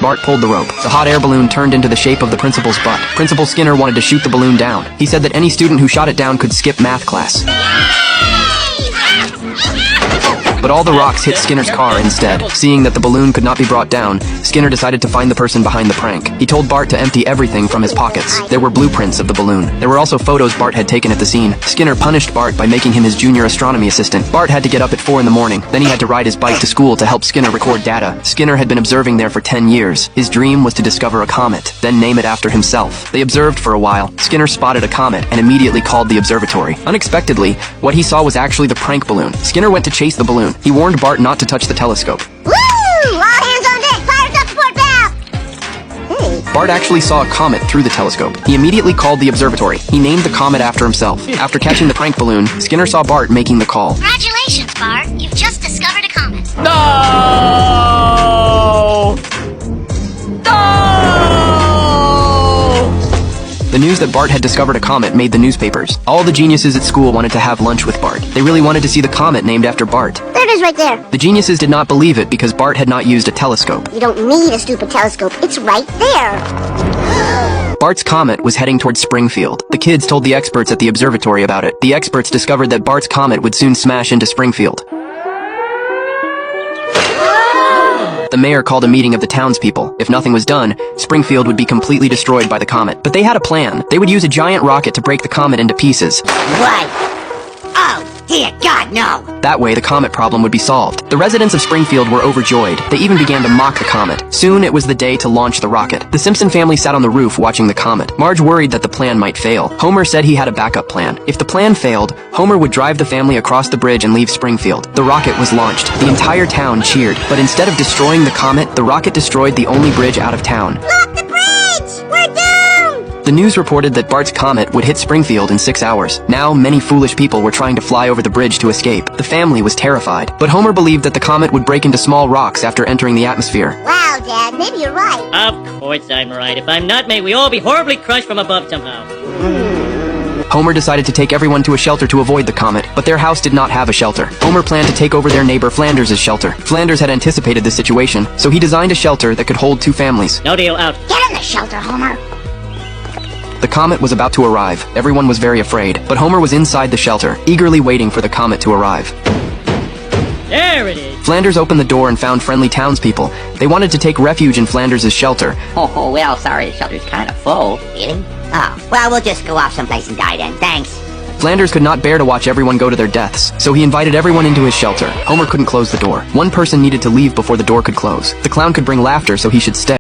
Bart pulled the rope. The hot air balloon turned into the shape of the principal's butt. Principal Skinner wanted to shoot the balloon down. He said that any student who shot it down could skip math class. But all the rocks hit Skinner's car instead. Seeing that the balloon could not be brought down, Skinner decided to find the person behind the prank. He told Bart to empty everything from his pockets. There were blueprints of the balloon. There were also photos Bart had taken at the scene. Skinner punished Bart by making him his junior astronomy assistant. Bart had to get up at 4 in the morning. Then he had to ride his bike to school to help Skinner record data. Skinner had been observing there for 10 years. His dream was to discover a comet, then name it after himself. They observed for a while. Skinner spotted a comet and immediately called the observatory. Unexpectedly, what he saw was actually the prank balloon. Skinner went to chase the balloon. He warned Bart not to touch the telescope. Woo! All hands on deck! Fire up support valve! Hey. Bart actually saw a comet through the telescope. He immediately called the observatory. He named the comet after himself. After catching the prank balloon, Skinner saw Bart making the call. Congratulations, Bart. You've just discovered a comet. No! No! The news that Bart had discovered a comet made the newspapers. All the geniuses at school wanted to have lunch with Bart. They really wanted to see the comet named after Bart. There it is right there. The geniuses did not believe it because Bart had not used a telescope. You don't need a stupid telescope. It's right there. Bart's comet was heading towards Springfield. The kids told the experts at the observatory about it. The experts discovered that Bart's comet would soon smash into Springfield. The mayor called a meeting of the townspeople. If nothing was done, Springfield would be completely destroyed by the comet. But they had a plan. They would use a giant rocket to break the comet into pieces. What? Oh, dear God, no! That way, the comet problem would be solved. The residents of Springfield were overjoyed. They even began to mock the comet. Soon, it was the day to launch the rocket. The Simpson family sat on the roof watching the comet. Marge worried that the plan might fail. Homer said he had a backup plan. If the plan failed, Homer would drive the family across the bridge and leave Springfield. The rocket was launched. The entire town cheered. But instead of destroying the comet, the rocket destroyed the only bridge out of town. Lock the bridge! We're doomed! The news reported that Bart's comet would hit Springfield in 6 hours. Now, many foolish people were trying to fly over the bridge to escape. The family was terrified. But Homer believed that the comet would break into small rocks after entering the atmosphere. Wow, Dad, maybe you're right. Of course I'm right. If I'm not, may we all be horribly crushed from above somehow. Homer decided to take everyone to a shelter to avoid the comet, but their house did not have a shelter. Homer planned to take over their neighbor Flanders' shelter. Flanders had anticipated this situation, so he designed a shelter that could hold 2 families. No deal, out. Get in the shelter, Homer. The comet was about to arrive. Everyone was very afraid, but Homer was inside the shelter, eagerly waiting for the comet to arrive. There it is. Flanders opened the door and found friendly townspeople. They wanted to take refuge in Flanders' shelter. Oh, well, sorry, the shelter's kind of full. Really? Oh, well, we'll just go off someplace and die then. Thanks. Flanders could not bear to watch everyone go to their deaths, so he invited everyone into his shelter. Homer couldn't close the door. One person needed to leave before the door could close. The clown could bring laughter, so he should stay.